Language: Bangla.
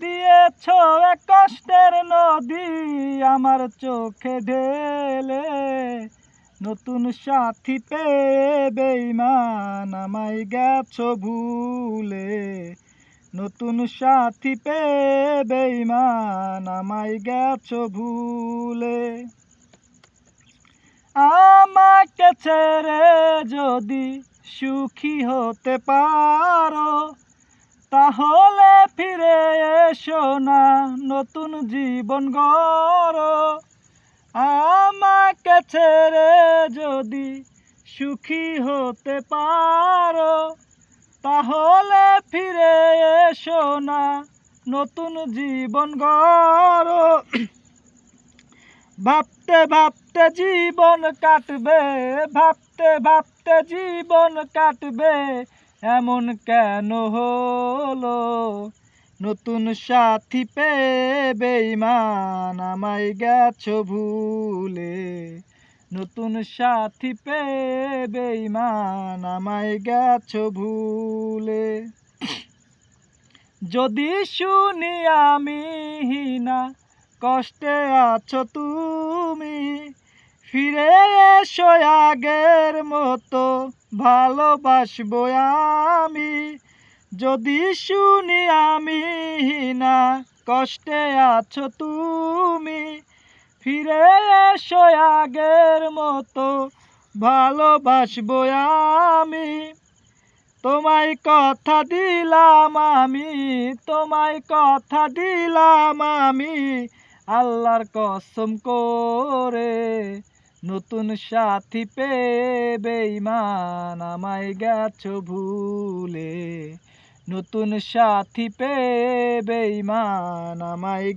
দিয়েছ এক কষ্টের নদী আমার চোখে ঢেলে, নতুন সাথী পেয়ে বেঈমান আমায় গেছো ভুলে, নতুন সাথী পেয়ে বেঈমান আমায় গেছো ভুলে। আমাকে ছেড়ে যদি সুখী হতে পারো, তাহলে ফিরে এসো না, নতুন জীবন গড়ো। আমাকে ছেড়ে যদি সুখী হতে পারো, তাহলে ফিরে এসো না, নতুন জীবন গড়ো। ভাবতে ভাবতে জীবন কাটবে, ভাবতে ভাবতে জীবন কাটবে, এমন কেন হলো? নতুন সাথী পেয়ে বেঈমান আমায় গেছো ভুলে, নতুন সাথী পেয়ে বেঈমান আমায় গেছো ভুলে। যদি শুনি আমি হীনা কষ্টে আছো তুমি, ফিরে এসো আগের মতো ভালোবাসবো আমি। যদি শুনি আমি হীনা কষ্টে আছো তুমি, ফিরে এসো আগের মতো ভালোবাসবো আমি। তোমায় কথা দিলাম আমি, তোমায় কথা দিলাম আমি, আল্লাহর কসম করে, নতুন সাথী পেয়ে বেঈমান আমায় গেছো ভুলে, নতুন সাথী পেয়ে বেঈমান আমায়